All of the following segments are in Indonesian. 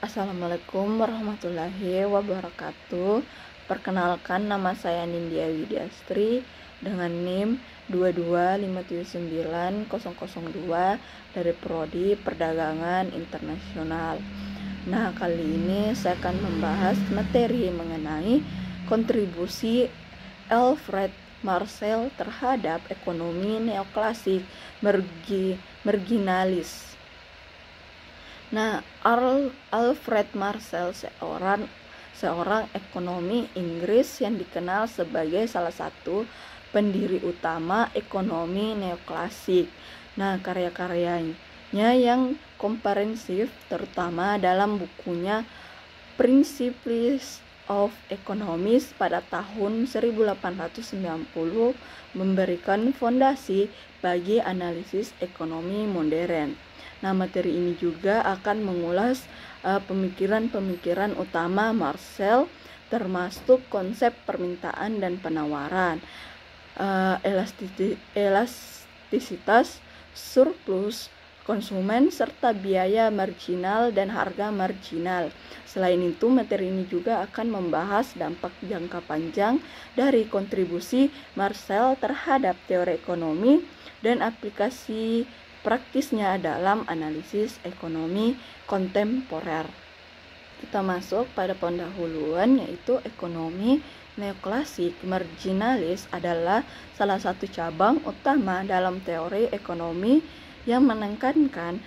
Assalamualaikum warahmatullahi wabarakatuh. Perkenalkan, nama saya Nindya Widiastri dengan NIM 225790002 dari Prodi Perdagangan Internasional. Nah, kali ini saya akan membahas materi mengenai kontribusi Alfred Marcel terhadap ekonomi neoklasik marginalis. Nah, Alfred Marcel seorang ekonomi Inggris yang dikenal sebagai salah satu pendiri utama ekonomi neoklasik. Nah, karya-karyanya yang komprehensif terutama dalam bukunya Principles of Economics pada tahun 1890 memberikan fondasi bagi analisis ekonomi modern. Nah, materi ini juga akan mengulas pemikiran-pemikiran utama Marcel, termasuk konsep permintaan dan penawaran, elastisitas, surplus konsumen, serta biaya marginal dan harga marginal. Selain itu, materi ini juga akan membahas dampak jangka panjang dari kontribusi Marcel terhadap teori ekonomi dan aplikasi praktisnya dalam analisis ekonomi kontemporer. Kita masuk pada pendahuluan, yaitu ekonomi neoklasik marginalis adalah salah satu cabang utama dalam teori ekonomi yang menekankan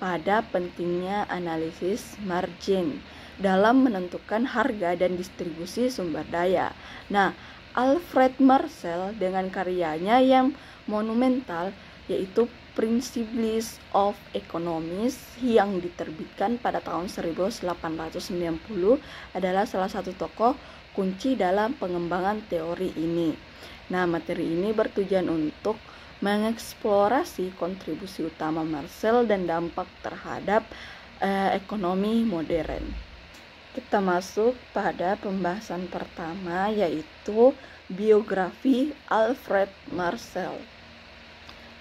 pada pentingnya analisis margin dalam menentukan harga dan distribusi sumber daya. Nah, Alfred Marcel dengan karyanya yang monumental yaitu Principles of Economics yang diterbitkan pada tahun 1890 adalah salah satu tokoh kunci dalam pengembangan teori ini. Nah, materi ini bertujuan untuk mengeksplorasi kontribusi utama Marcel dan dampak terhadap ekonomi modern. Kita masuk pada pembahasan pertama, yaitu biografi Alfred Marcel.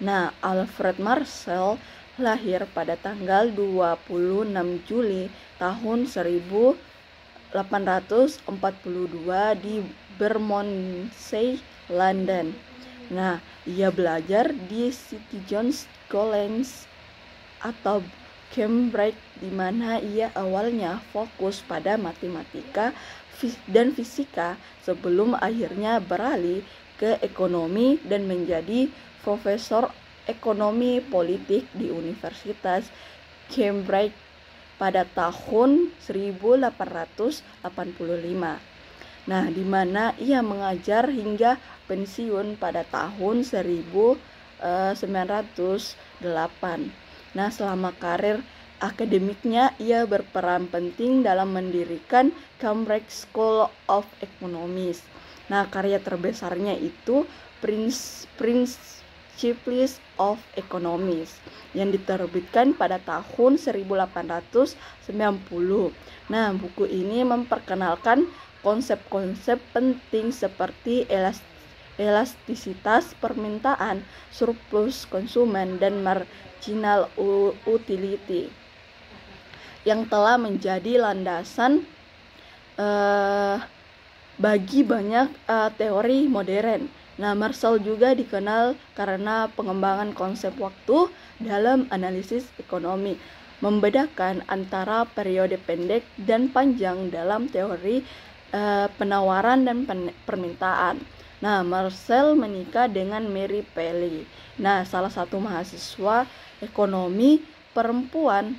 Nah, Alfred Marcel lahir pada tanggal 26 Juli tahun 1842 di Bermondsey, London. Nah, ia belajar di St. John's College atau Cambridge, di mana ia awalnya fokus pada matematika dan fisika sebelum akhirnya beralih ke ekonomi dan menjadi profesor ekonomi politik di Universitas Cambridge pada tahun 1885. Nah, di mana ia mengajar hingga pensiun pada tahun 1908. Nah, selama karir akademiknya ia berperan penting dalam mendirikan Cambridge School of Economics. Nah, karya terbesarnya itu Principles of Economics yang diterbitkan pada tahun 1890. Nah, buku ini memperkenalkan konsep-konsep penting seperti elastisitas permintaan, surplus konsumen, dan marginal utility yang telah menjadi landasan bagi banyak teori modern. Nah, Marcel juga dikenal karena pengembangan konsep waktu dalam analisis ekonomi, membedakan antara periode pendek dan panjang dalam teori penawaran dan permintaan. Nah, Marcel menikah dengan Mary Paley. Nah, salah satu mahasiswa ekonomi perempuan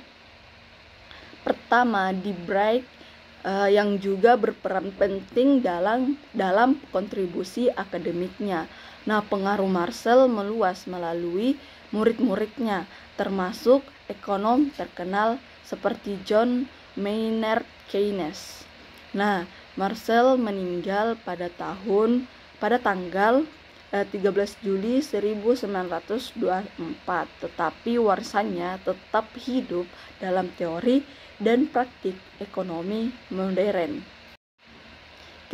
pertama di Bright, yang juga berperan penting dalam kontribusi akademiknya. Nah, pengaruh Marcel meluas melalui murid-muridnya, termasuk ekonom terkenal seperti John Maynard Keynes. Nah, Marcel meninggal pada tanggal 13 Juli 1924, tetapi warisannya tetap hidup dalam teori dan praktik ekonomi modern.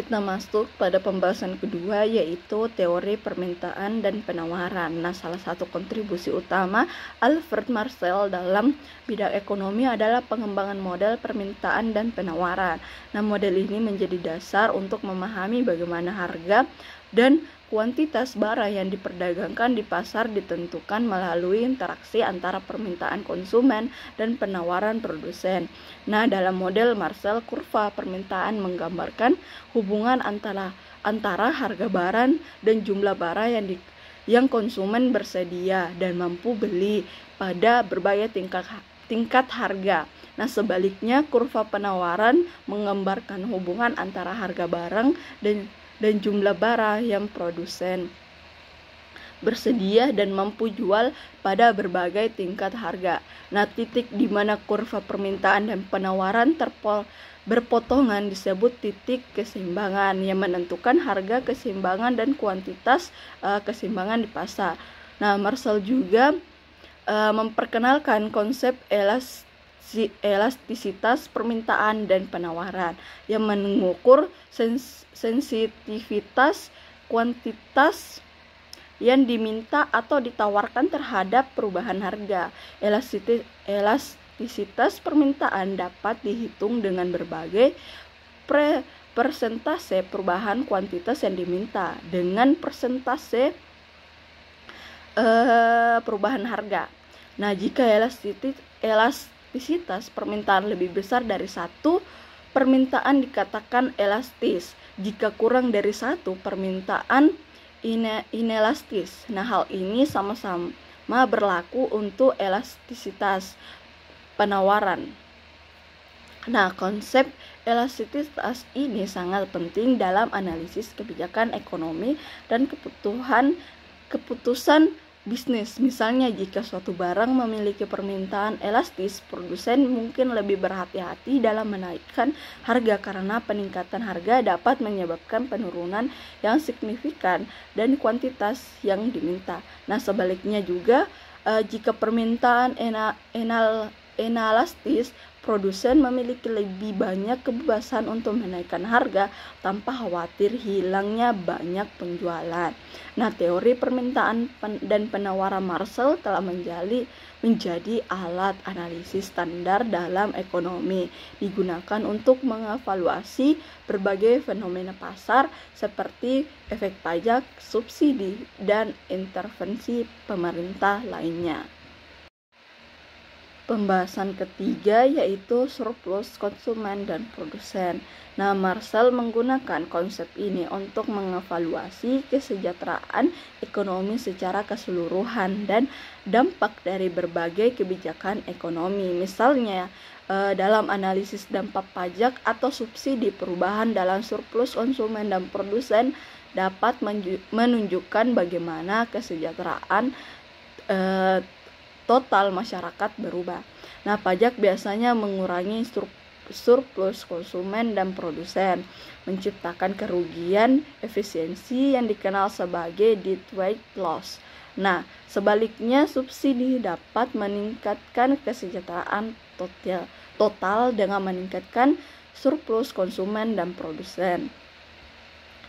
Kita masuk pada pembahasan kedua, yaitu teori permintaan dan penawaran. Nah, salah satu kontribusi utama Alfred Marcel dalam bidang ekonomi adalah pengembangan model permintaan dan penawaran. Nah, model ini menjadi dasar untuk memahami bagaimana harga dan kuantitas barang yang diperdagangkan di pasar ditentukan melalui interaksi antara permintaan konsumen dan penawaran produsen. Nah, dalam model Marcel, kurva permintaan menggambarkan hubungan antara harga barang dan jumlah barang yang konsumen bersedia dan mampu beli pada berbagai tingkat harga. Nah, sebaliknya kurva penawaran menggambarkan hubungan antara harga barang dan jumlah barang yang produsen bersedia dan mampu jual pada berbagai tingkat harga. Nah, titik di mana kurva permintaan dan penawaran berpotongan disebut titik keseimbangan yang menentukan harga keseimbangan dan kuantitas keseimbangan di pasar. Nah, Marcel juga memperkenalkan konsep elastisitas permintaan dan penawaran yang mengukur sensitivitas kuantitas yang diminta atau ditawarkan terhadap perubahan harga. Elastisitas permintaan dapat dihitung dengan berbagai persentase perubahan kuantitas yang diminta dengan persentase perubahan harga. Nah, jika elastisitas permintaan lebih besar dari 1, permintaan dikatakan elastis. Jika kurang dari 1, permintaan inelastis. Nah, hal ini sama-sama berlaku untuk elastisitas penawaran. Nah, konsep elastisitas ini sangat penting dalam analisis kebijakan ekonomi dan keputusan bisnis. Misalnya, jika suatu barang memiliki permintaan elastis, produsen mungkin lebih berhati-hati dalam menaikkan harga karena peningkatan harga dapat menyebabkan penurunan yang signifikan dan kuantitas yang diminta. Nah, sebaliknya juga, jika permintaan inelastis, produsen memiliki lebih banyak kebebasan untuk menaikkan harga tanpa khawatir hilangnya banyak penjualan. Nah, teori permintaan dan penawaran Marcel telah menjadi alat analisis standar dalam ekonomi, digunakan untuk mengevaluasi berbagai fenomena pasar seperti efek pajak, subsidi, dan intervensi pemerintah lainnya. Pembahasan ketiga yaitu surplus konsumen dan produsen. Nah, Marcel menggunakan konsep ini untuk mengevaluasi kesejahteraan ekonomi secara keseluruhan dan dampak dari berbagai kebijakan ekonomi. Misalnya, dalam analisis dampak pajak atau subsidi, perubahan dalam surplus konsumen dan produsen dapat menunjukkan bagaimana kesejahteraan total masyarakat berubah. Nah, pajak biasanya mengurangi surplus konsumen dan produsen, menciptakan kerugian efisiensi yang dikenal sebagai deadweight loss. Nah, sebaliknya subsidi dapat meningkatkan kesejahteraan total dengan meningkatkan surplus konsumen dan produsen.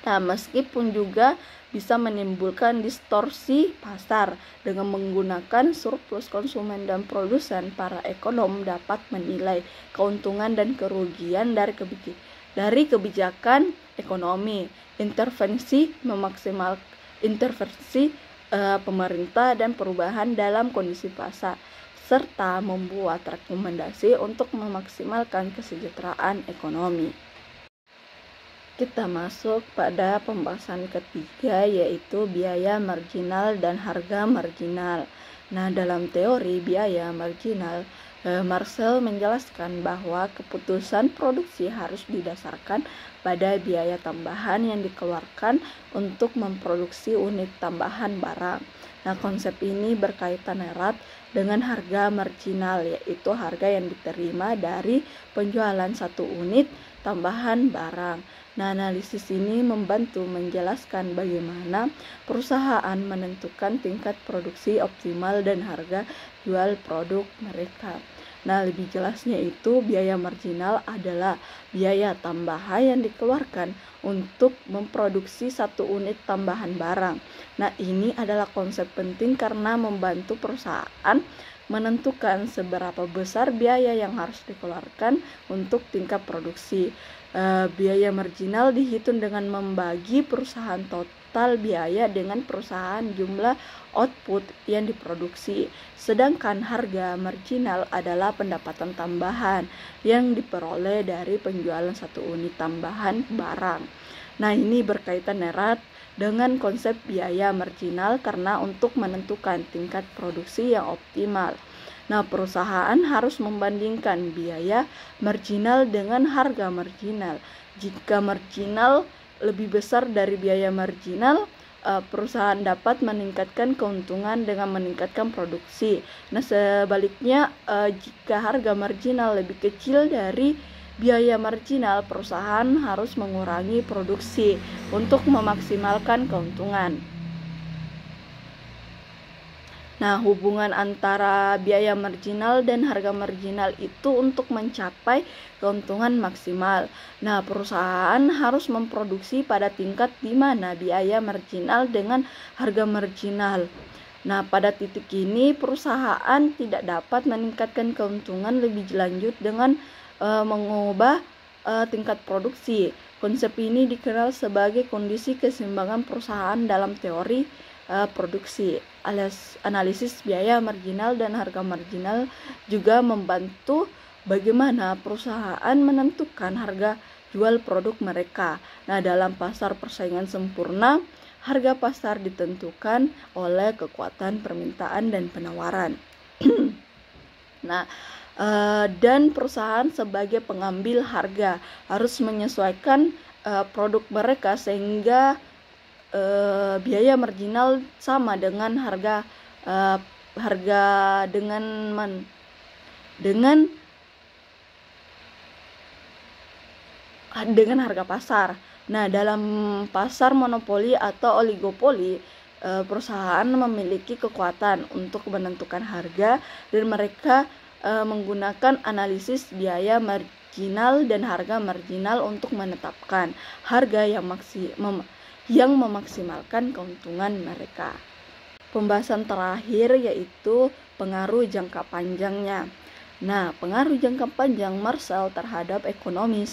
Nah, meskipun juga bisa menimbulkan distorsi pasar dengan menggunakan surplus konsumen dan produsen, para ekonom dapat menilai keuntungan dan kerugian dari kebijakan ekonomi, intervensi pemerintah dan perubahan dalam kondisi pasar, serta membuat rekomendasi untuk memaksimalkan kesejahteraan ekonomi. Kita masuk pada pembahasan ketiga, yaitu biaya marginal dan harga marginal. Nah, dalam teori biaya marginal, Marcel menjelaskan bahwa keputusan produksi harus didasarkan pada biaya tambahan yang dikeluarkan untuk memproduksi unit tambahan barang. Nah, konsep ini berkaitan erat dengan harga marginal, yaitu harga yang diterima dari penjualan satu unit tambahan barang. Nah, analisis ini membantu menjelaskan bagaimana perusahaan menentukan tingkat produksi optimal dan harga jual produk mereka. Nah, lebih jelasnya itu biaya marginal adalah biaya tambahan yang dikeluarkan untuk memproduksi satu unit tambahan barang. Nah, ini adalah konsep penting karena membantu perusahaan menentukan seberapa besar biaya yang harus dikeluarkan untuk tingkat produksi. Biaya marginal dihitung dengan membagi perusahaan total biaya dengan perusahaan jumlah output yang diproduksi. Sedangkan harga marginal adalah pendapatan tambahan yang diperoleh dari penjualan satu unit tambahan barang. Nah, ini berkaitan erat dengan konsep biaya marginal karena untuk menentukan tingkat produksi yang optimal. Nah, perusahaan harus membandingkan biaya marginal dengan harga marginal. Jika marginal lebih besar dari biaya marginal, perusahaan dapat meningkatkan keuntungan dengan meningkatkan produksi. Nah, sebaliknya, jika harga marginal lebih kecil dari biaya marginal, perusahaan harus mengurangi produksi untuk memaksimalkan keuntungan. Nah, hubungan antara biaya marginal dan harga marginal itu untuk mencapai keuntungan maksimal. Nah, perusahaan harus memproduksi pada tingkat di mana biaya marginal dengan harga marginal. Nah, pada titik ini perusahaan tidak dapat meningkatkan keuntungan lebih lanjut dengan mengubah tingkat produksi. Konsep ini dikenal sebagai kondisi keseimbangan perusahaan dalam teori produksi. Analisis biaya marginal dan harga marginal juga membantu bagaimana perusahaan menentukan harga jual produk mereka. Nah, dalam pasar persaingan sempurna, harga pasar ditentukan oleh kekuatan permintaan dan penawaran. Nah, dan perusahaan sebagai pengambil harga harus menyesuaikan produk mereka sehingga biaya marginal sama dengan harga dengan harga pasar. Nah, dalam pasar monopoli atau oligopoli, perusahaan memiliki kekuatan untuk menentukan harga dan mereka menggunakan analisis biaya marginal dan harga marginal untuk menetapkan harga yang memaksimalkan keuntungan mereka. Pembahasan terakhir yaitu pengaruh jangka panjangnya. Nah, pengaruh jangka panjang Marshall terhadap ekonomi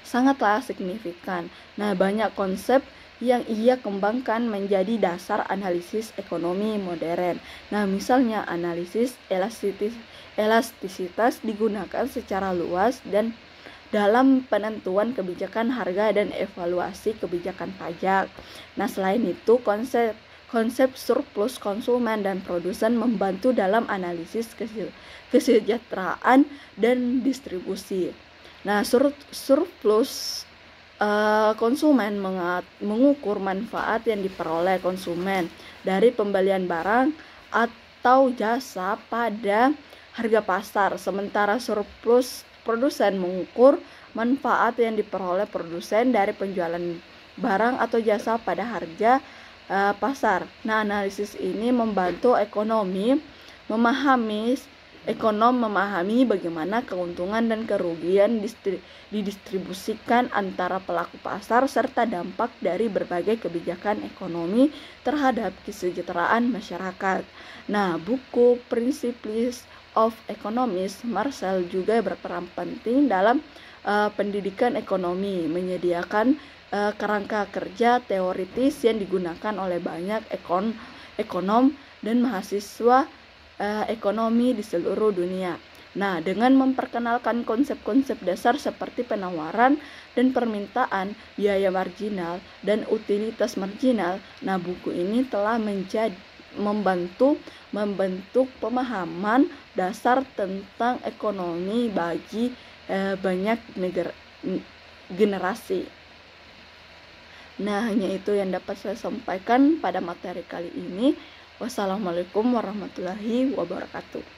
sangatlah signifikan. Nah, banyak konsep yang ia kembangkan menjadi dasar analisis ekonomi modern. Nah, misalnya analisis elastisitas digunakan secara luas dan dalam penentuan kebijakan harga dan evaluasi kebijakan pajak. Nah, selain itu konsep surplus konsumen dan produsen membantu dalam analisis kesejahteraan dan distribusi. Nah, surplus konsumen mengukur manfaat yang diperoleh konsumen dari pembelian barang atau jasa pada harga pasar, sementara surplus produsen mengukur manfaat yang diperoleh produsen dari penjualan barang atau jasa pada harga pasar. Nah, analisis ini membantu ekonom memahami bagaimana keuntungan dan kerugian didistribusikan antara pelaku pasar serta dampak dari berbagai kebijakan ekonomi terhadap kesejahteraan masyarakat. Nah, buku Principles of Economics Marshall juga berperan penting dalam pendidikan ekonomi, menyediakan kerangka kerja teoritis yang digunakan oleh banyak ekonom dan mahasiswa ekonomi di seluruh dunia. Nah, dengan memperkenalkan konsep-konsep dasar seperti penawaran dan permintaan, biaya marginal, dan utilitas marginal, nah buku ini telah membantu membentuk pemahaman dasar tentang ekonomi bagi banyak generasi. Nah, hanya itu yang dapat saya sampaikan pada materi kali ini. Wassalamualaikum warahmatullahi wabarakatuh.